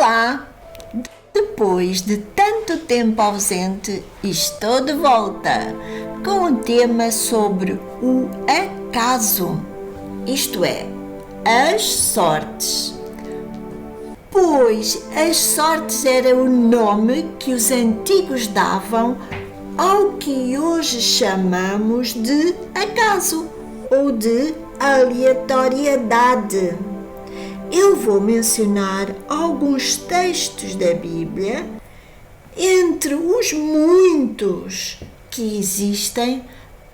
Olá! Depois de tanto tempo ausente, estou de volta com um tema sobre o acaso, isto é, as sortes. Pois as sortes era o nome que os antigos davam ao que hoje chamamos de acaso ou de aleatoriedade. Eu vou mencionar alguns textos da Bíblia, entre os muitos que existem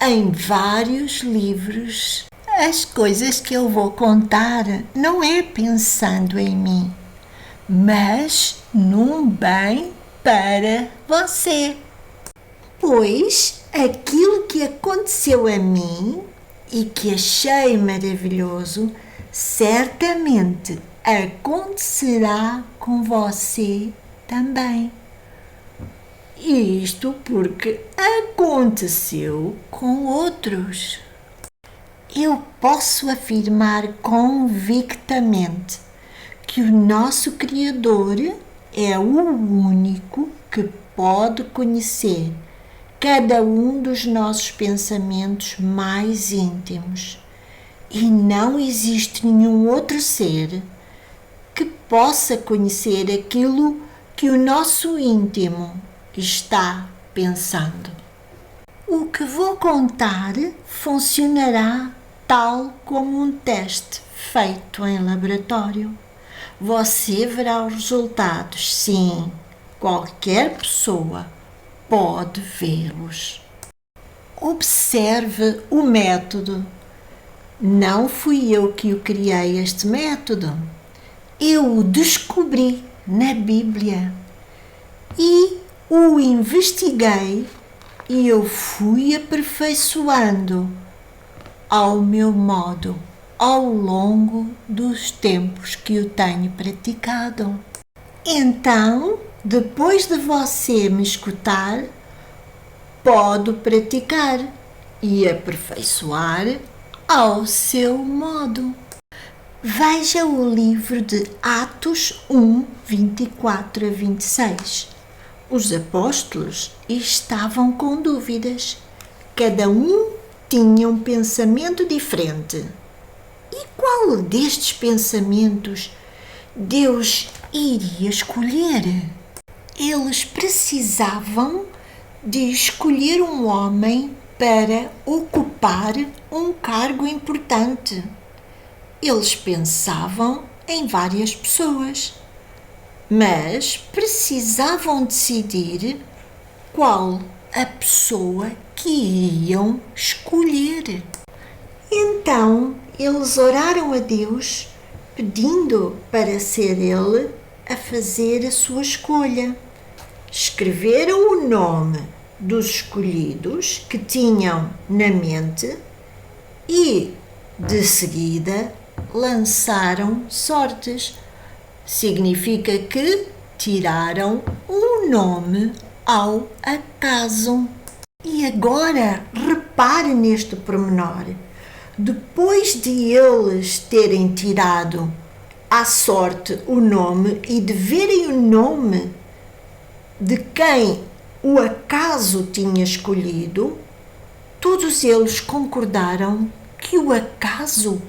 em vários livros. As coisas que eu vou contar não é pensando em mim, mas num bem para você. Pois aquilo que aconteceu a mim e que achei maravilhoso, certamente acontecerá com você também. Isto porque aconteceu com outros. Eu posso afirmar convictamente que o nosso Criador é o único que pode conhecer cada um dos nossos pensamentos mais íntimos. E não existe nenhum outro ser que possa conhecer aquilo que o nosso íntimo está pensando. O que vou contar funcionará tal como um teste feito em laboratório. Você verá os resultados, sim, qualquer pessoa pode vê-los. Observe o método. Não fui eu que o criei, este método. Eu o descobri na Bíblia e o investiguei e eu fui aperfeiçoando ao meu modo ao longo dos tempos que eu tenho praticado. Então, depois de você me escutar, pode praticar e aperfeiçoar ao seu modo. Veja o livro de Atos 1, 24 a 26. Os apóstolos estavam com dúvidas. Cada um tinha um pensamento diferente. E qual destes pensamentos Deus iria escolher? Eles precisavam de escolher um homem para ocupar um cargo importante. Eles pensavam em várias pessoas, mas precisavam decidir qual a pessoa que iriam escolher. Então, eles oraram a Deus, pedindo para ser Ele a fazer a sua escolha. Escreveram o nome dos escolhidos que tinham na mente e, de seguida, lançaram sortes. Significa que tiraram um nome ao acaso. E agora, repare neste pormenor. Depois de eles terem tirado à sorte o nome e de verem o nome de quem o acaso tinha escolhido, todos eles concordaram que o acaso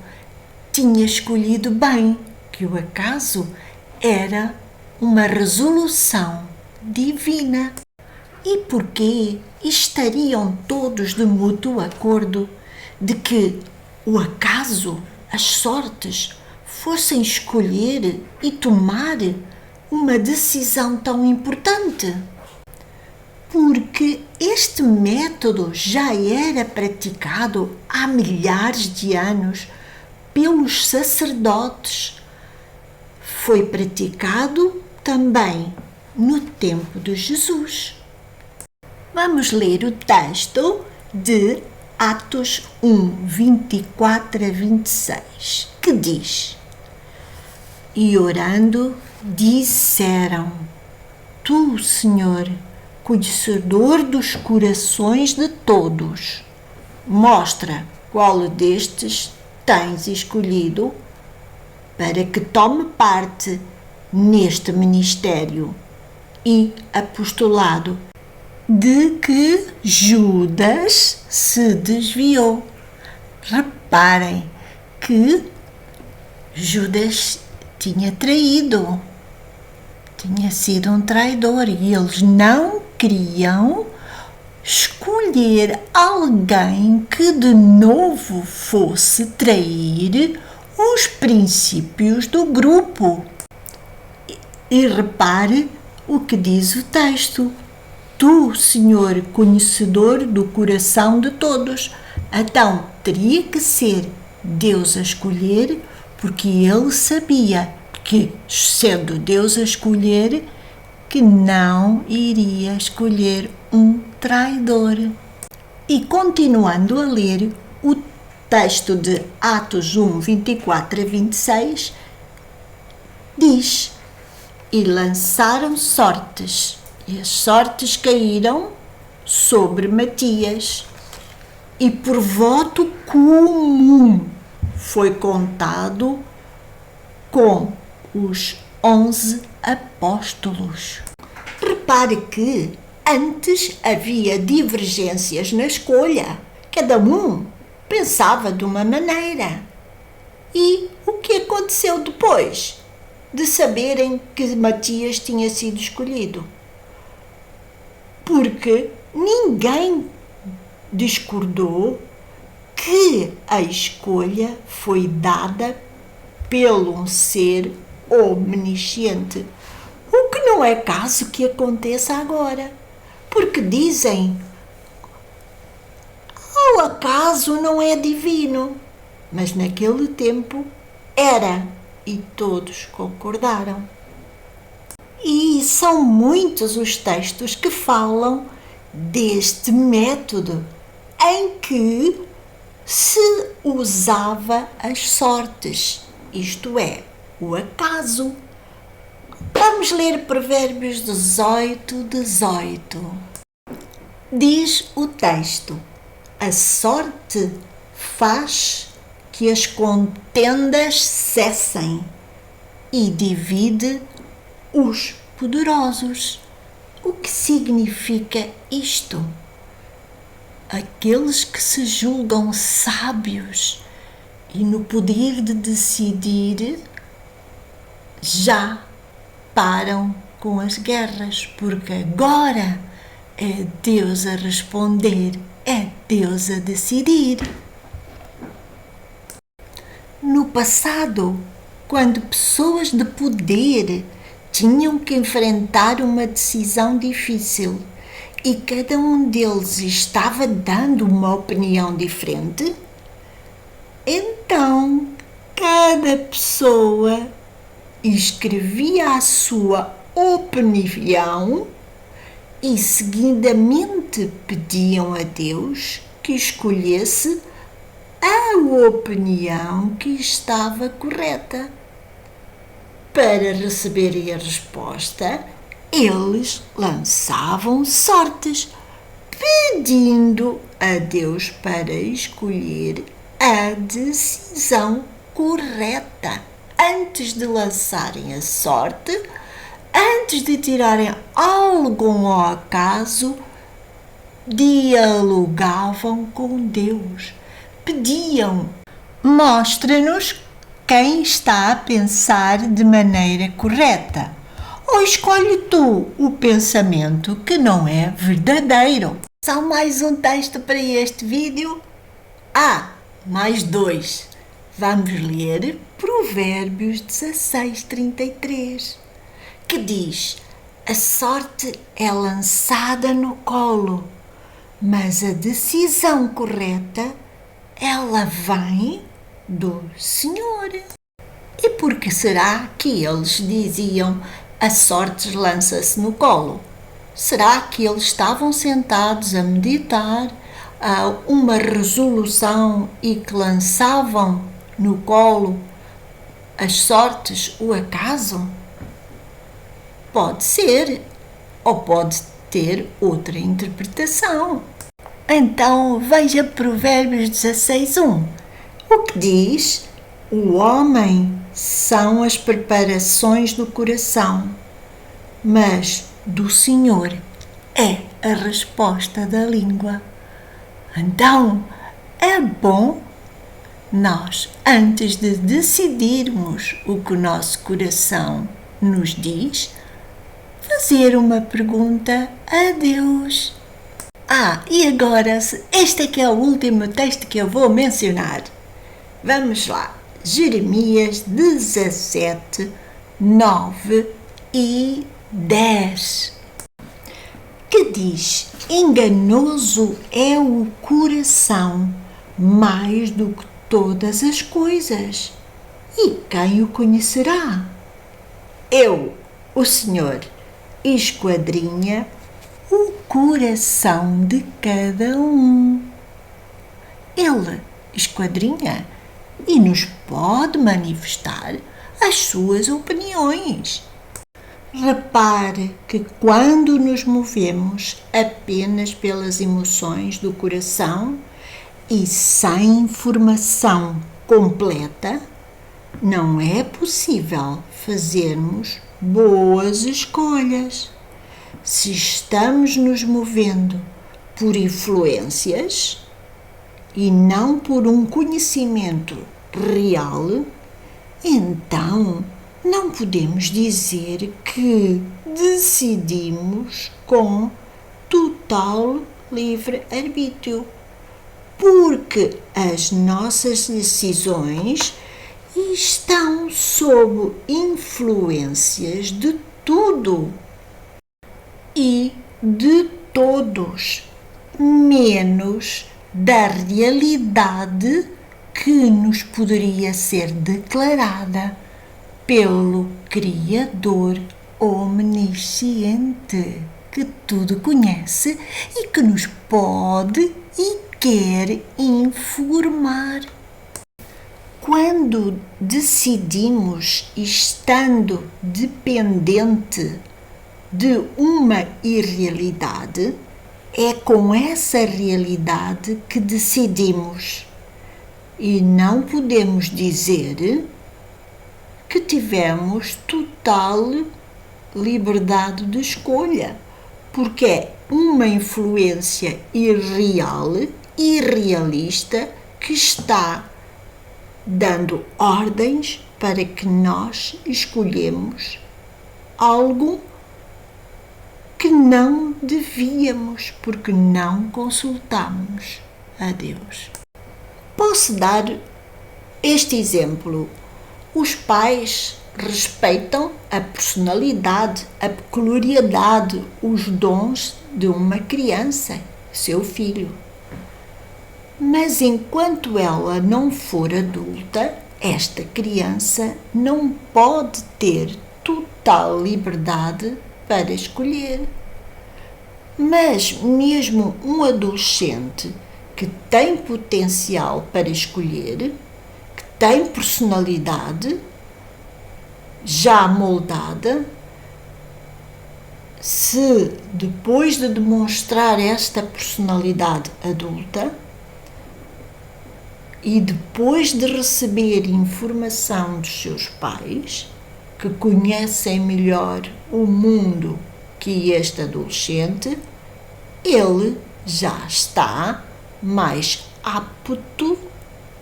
tinha escolhido bem, que o acaso era uma resolução divina. E porquê estariam todos de mútuo acordo de que o acaso, as sortes, fossem escolher e tomar uma decisão tão importante? Porque este método já era praticado há milhares de anos pelos sacerdotes. Foi praticado também no tempo de Jesus. Vamos ler o texto de Atos 1, 24 a 26, que diz: E orando, disseram: Tu, Senhor, conhecedor dos corações de todos, mostra qual destes tens escolhido para que tome parte neste ministério e apostolado de que Judas se desviou. Reparem que Judas tinha traído, tinha sido um traidor e eles não queriam escolher alguém que de novo fosse trair os princípios do grupo. E repare o que diz o texto. Tu, Senhor, conhecedor do coração de todos. Então, teria que ser Deus a escolher, porque ele sabia que, sendo Deus a escolher, que não iria escolher um traidor. E continuando a ler o texto de Atos 1, 24 a 26, diz: E lançaram sortes, e as sortes caíram sobre Matias, e por voto comum foi contado com os 11 apóstolos. Repare que antes havia divergências na escolha. Cada um pensava de uma maneira. E o que aconteceu depois de saberem que Matias tinha sido escolhido? Porque ninguém discordou que a escolha foi dada pelo um ser omnisciente. O que não é caso que aconteça agora. Porque dizem, o acaso não é divino. Mas naquele tempo era, e todos concordaram. E são muitos os textos que falam deste método em que se usava as sortes, isto é, o acaso. Vamos ler Provérbios 18, 18. Diz o texto: a sorte faz que as contendas cessem e divide os poderosos. O que significa isto? Aqueles que se julgam sábios e no poder de decidir já param com as guerras, porque agora é Deus a responder, é Deus a decidir. No passado, quando pessoas de poder tinham que enfrentar uma decisão difícil e cada um deles estava dando uma opinião diferente, então cada pessoa escrevia a sua opinião e seguidamente pediam a Deus que escolhesse a opinião que estava correta. Para receberem a resposta, eles lançavam sortes, pedindo a Deus para escolher a decisão correta. Antes de lançarem a sorte, antes de tirarem algum ao acaso, dialogavam com Deus. Pediam: mostra-nos quem está a pensar de maneira correta, ou escolhe tu o pensamento que não é verdadeiro. Só mais um texto para este vídeo? Mais dois. Vamos ler Provérbios 16, 33, que diz: a sorte é lançada no colo, mas a decisão correta, ela vem do Senhor. E por que será que eles diziam a sorte lança-se no colo? Será que eles estavam sentados a meditar uma resolução e que lançavam no colo as sortes, o acaso? Pode ser, ou pode ter outra interpretação. Então veja Provérbios 16, 1. O que diz: O homem são as preparações do coração, mas do Senhor é a resposta da língua. Então, é bom nós, antes de decidirmos o que o nosso coração nos diz, fazer uma pergunta a Deus. E agora, este é que é o último texto que eu vou mencionar. Vamos lá. Jeremias 17, 9 e 10. Que diz: enganoso é o coração mais do que todas as coisas, e quem o conhecerá? Eu, o Senhor, esquadrinha o coração de cada um. Ele esquadrinha e nos pode manifestar as suas opiniões. Repare que quando nos movemos apenas pelas emoções do coração e sem informação completa, não é possível fazermos boas escolhas. Se estamos nos movendo por influências e não por um conhecimento real, então não podemos dizer que decidimos com total livre-arbítrio, porque as nossas decisões estão sob influências de tudo e de todos, menos da realidade que nos poderia ser declarada pelo Criador omnisciente, que tudo conhece e que nos pode e quer informar. Quando decidimos estando dependente de uma irrealidade, é com essa realidade que decidimos. E não podemos dizer que tivemos total liberdade de escolha, porque é uma influência irreal, irrealista, que está dando ordens para que nós escolhemos algo que não devíamos, porque não consultamos a Deus. Posso dar este exemplo. Os pais respeitam a personalidade, a peculiaridade, os dons de uma criança, seu filho. Mas enquanto ela não for adulta, esta criança não pode ter total liberdade para escolher. Mas mesmo um adolescente que tem potencial para escolher, que tem personalidade já moldada, se depois de demonstrar esta personalidade adulta e depois de receber informação dos seus pais, que conhecem melhor o mundo que este adolescente, ele já está mais apto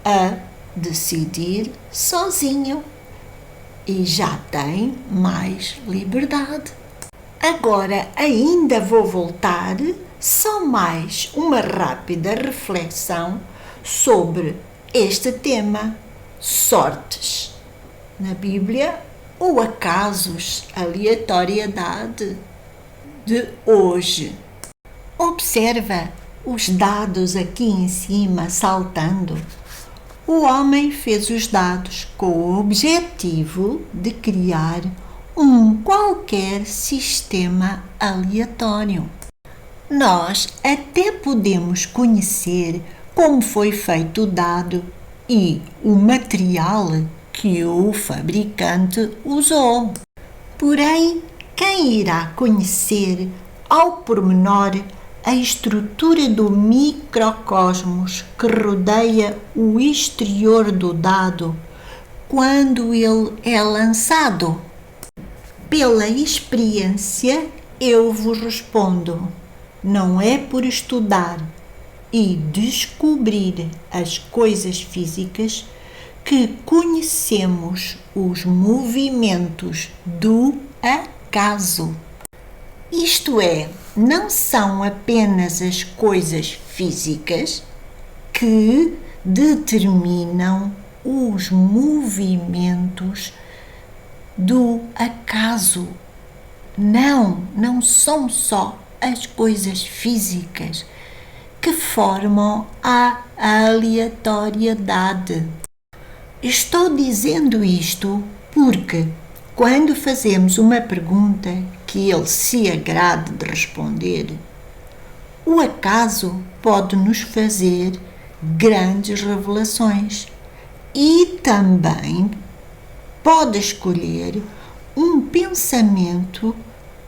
a decidir sozinho e já tem mais liberdade. Agora ainda vou voltar só mais uma rápida reflexão sobre este tema, sortes na Bíblia ou acasos, aleatoriedade de hoje. Observa os dados aqui em cima saltando. O homem fez os dados com o objetivo de criar um qualquer sistema aleatório. Nós até podemos conhecer como foi feito o dado e o material que o fabricante usou. Porém, quem irá conhecer ao pormenor a estrutura do microcosmos que rodeia o exterior do dado, quando ele é lançado? Pela experiência, eu vos respondo: não é por estudar e descobrir as coisas físicas que conhecemos os movimentos do acaso. Isto é, não são apenas as coisas físicas que determinam os movimentos do acaso. Não são só as coisas físicas que formam a aleatoriedade. Estou dizendo isto porque, quando fazemos uma pergunta que ele se agrade de responder, o acaso pode nos fazer grandes revelações e também pode escolher um pensamento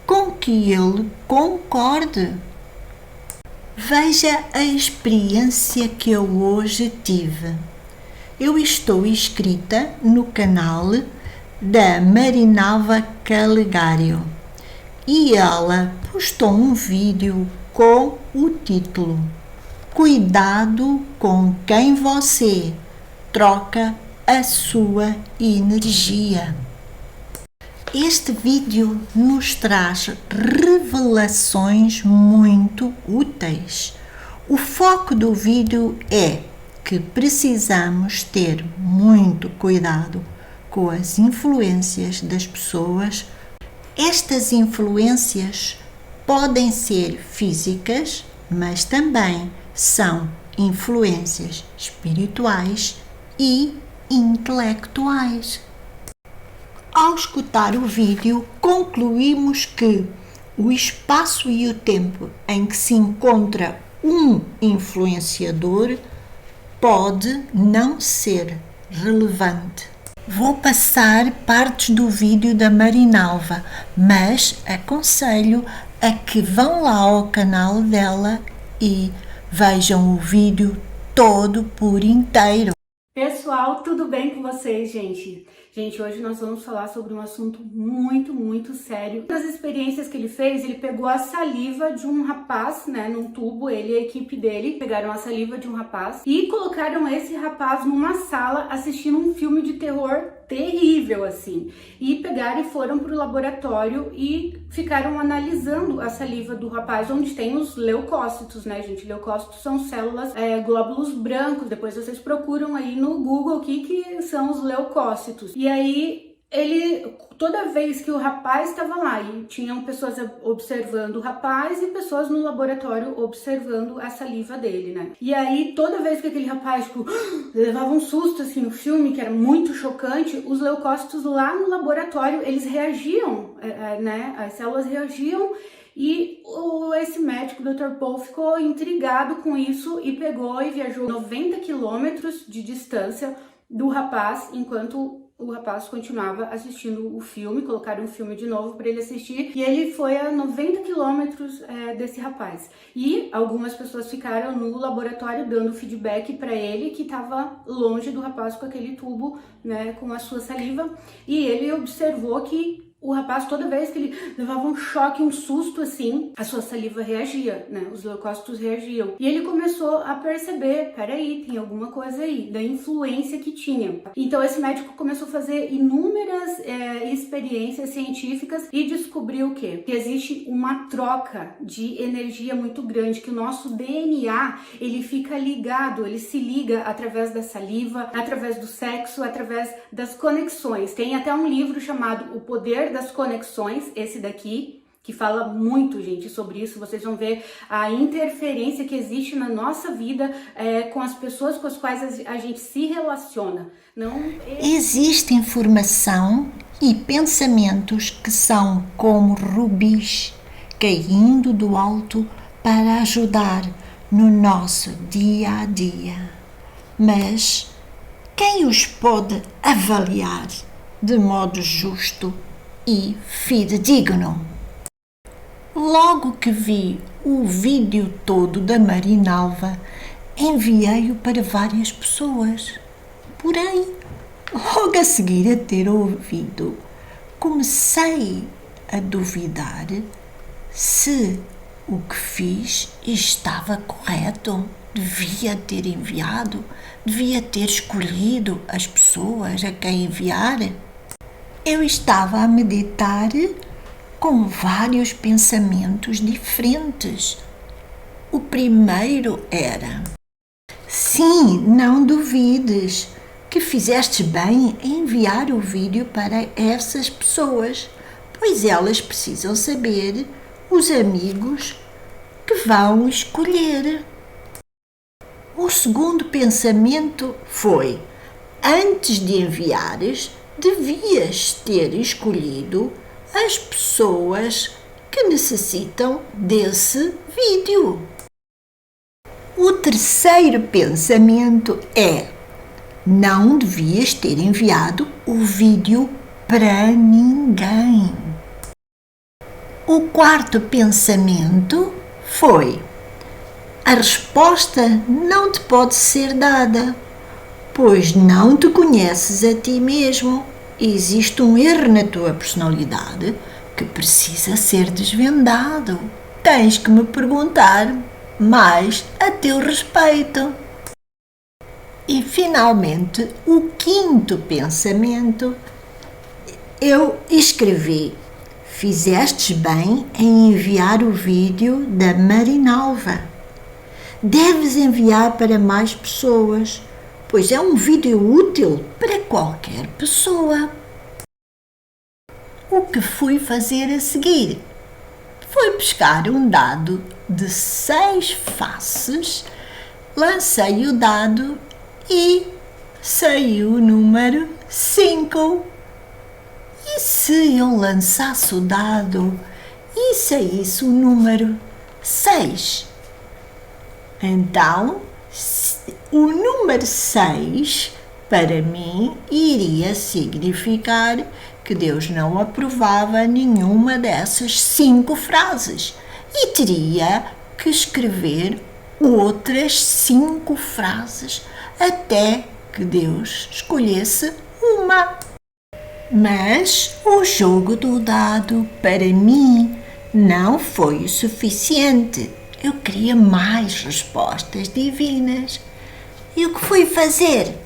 com que ele concorde. Veja a experiência que eu hoje tive. Eu estou inscrita no canal da Marinalva Calegário e ela postou um vídeo com o título Cuidado com quem você troca a sua energia. Este vídeo nos traz revelações muito úteis. O foco do vídeo é que precisamos ter muito cuidado com as influências das pessoas. Estas influências podem ser físicas, mas também são influências espirituais e intelectuais. Ao escutar o vídeo, concluímos que o espaço e o tempo em que se encontra um influenciador pode não ser relevante. Vou passar partes do vídeo da Marinalva, mas aconselho a que vão lá ao canal dela e vejam o vídeo todo por inteiro. Pessoal, tudo bem com vocês, gente? Gente, hoje nós vamos falar sobre um assunto muito sério. Das experiências que ele fez, ele pegou a saliva de um rapaz, né, num tubo, ele e a equipe dele pegaram a saliva de um rapaz e colocaram esse rapaz numa sala assistindo um filme de terror terrível, assim. E pegaram e foram pro laboratório e ficaram analisando a saliva do rapaz, onde tem os leucócitos, né, gente? Leucócitos são células, glóbulos brancos. Depois vocês procuram aí no Google o que são os leucócitos. E aí, toda vez que o rapaz estava lá, e tinham pessoas observando o rapaz e pessoas no laboratório observando a saliva dele, né? E aí, toda vez que aquele rapaz, levava um susto, assim, no filme, que era muito chocante, os leucócitos lá no laboratório, eles reagiam, né? As células reagiam. E esse médico, o Dr. Paul, ficou intrigado com isso e pegou e viajou 90 quilômetros de distância do rapaz, enquanto o rapaz continuava assistindo o filme. Colocaram o filme de novo para ele assistir e ele foi a 90 quilômetros desse rapaz. E algumas pessoas ficaram no laboratório dando feedback para ele que estava longe do rapaz com aquele tubo, né, com a sua saliva, e ele observou que o rapaz, toda vez que ele levava um choque, um susto assim, a sua saliva reagia, né? Os leucócitos reagiam. E ele começou a perceber, peraí, tem alguma coisa aí, da influência que tinha. Então esse médico começou a fazer inúmeras experiências científicas e descobriu o quê? Que existe uma troca de energia muito grande, que o nosso DNA, ele fica ligado, ele se liga através da saliva, através do sexo, através das conexões. Tem até um livro chamado O Poder das Conexões, esse daqui, que fala muito, gente, sobre isso. Vocês vão ver a interferência que existe na nossa vida com as pessoas com as quais a gente se relaciona. Existe informação e pensamentos que são como rubis caindo do alto para ajudar no nosso dia a dia. Mas quem os pode avaliar de modo justo e fidedigno? Logo que vi o vídeo todo da Marinalva, enviei-o para várias pessoas. Porém, Logo a seguir a ter ouvido, comecei a duvidar se o que fiz estava correto. Devia ter enviado, devia ter escolhido as pessoas a quem enviar. Eu estava a meditar com vários pensamentos diferentes. O primeiro era: sim, não duvides que fizeste bem em enviar o vídeo para essas pessoas, pois elas precisam saber os amigos que vão escolher. O segundo pensamento foi: antes de enviares, devias ter escolhido as pessoas que necessitam desse vídeo. O terceiro pensamento é: não devias ter enviado o vídeo para ninguém. O quarto pensamento foi: a resposta não te pode ser dada, pois não te conheces a ti mesmo. Existe um erro na tua personalidade que precisa ser desvendado. Tens que me perguntar mais a teu respeito. E, finalmente, o quinto pensamento, eu escrevi: fizestes bem em enviar o vídeo da Marinalva. Deves enviar para mais pessoas, pois é um vídeo útil para qualquer pessoa. O que fui fazer a seguir? Fui pescar um dado de 6 faces, lancei o dado e saiu o número 5. E se eu lançasse o dado e saísse o número 6? Então, o número 6, para mim, iria significar que Deus não aprovava nenhuma dessas 5 frases e teria que escrever outras 5 frases até que Deus escolhesse uma. Mas o jogo do dado, para mim, não foi o suficiente. Eu queria mais respostas divinas. E o que fui fazer?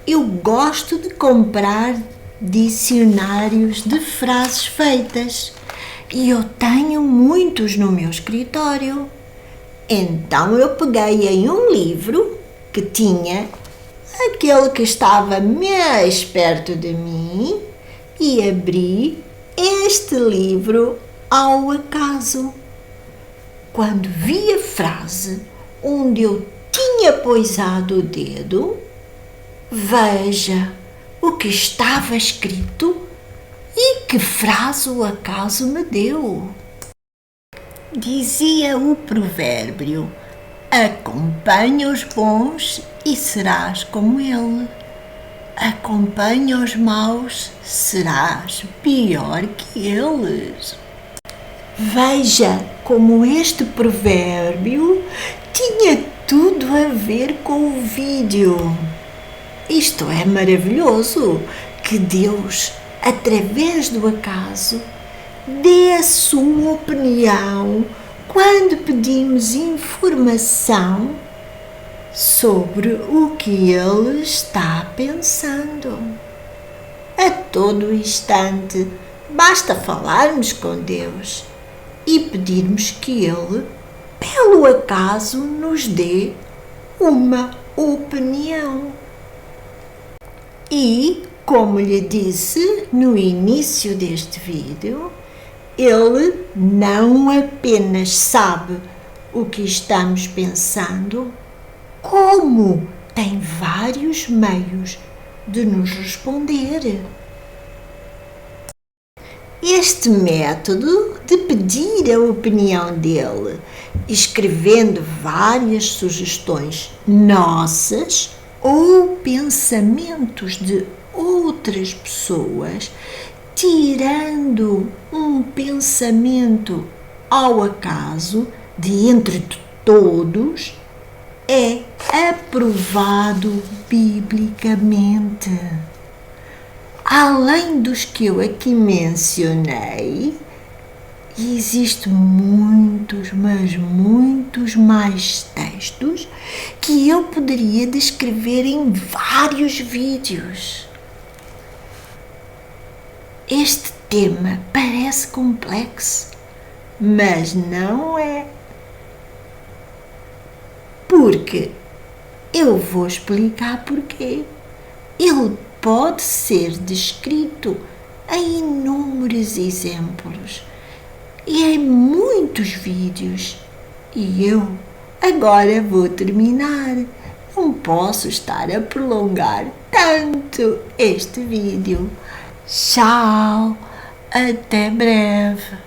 Eu gosto de comprar dicionários de frases feitas e eu tenho muitos no meu escritório. Então eu peguei em um livro que tinha aquele que estava mais perto de mim e abri este livro ao acaso. Quando vi a frase onde eu tinha poisado o dedo, veja o que estava escrito e que frase o acaso me deu. Dizia o provérbio: acompanha os bons e serás como ele. Acompanha os maus, serás pior que eles. Veja como este provérbio tinha tudo a ver com o vídeo. Isto é maravilhoso, que Deus, através do acaso, dê a sua opinião quando pedimos informação sobre o que Ele está pensando. A todo instante, basta falarmos com Deus e pedirmos que Ele, pelo acaso, nos dê uma opinião. E, como lhe disse no início deste vídeo, Ele não apenas sabe o que estamos pensando, como tem vários meios de nos responder. Este método de pedir a opinião dele, escrevendo várias sugestões nossas ou pensamentos de outras pessoas, tirando um pensamento ao acaso de entre todos, é aprovado biblicamente. Além dos que eu aqui mencionei, existem muitos, mas muitos mais textos que eu poderia descrever em vários vídeos. Este tema parece complexo, mas não é. Porque eu vou explicar porquê. Ele pode ser descrito em inúmeros exemplos e em muitos vídeos. E eu agora vou terminar. Não posso estar a prolongar tanto este vídeo. Tchau, até breve.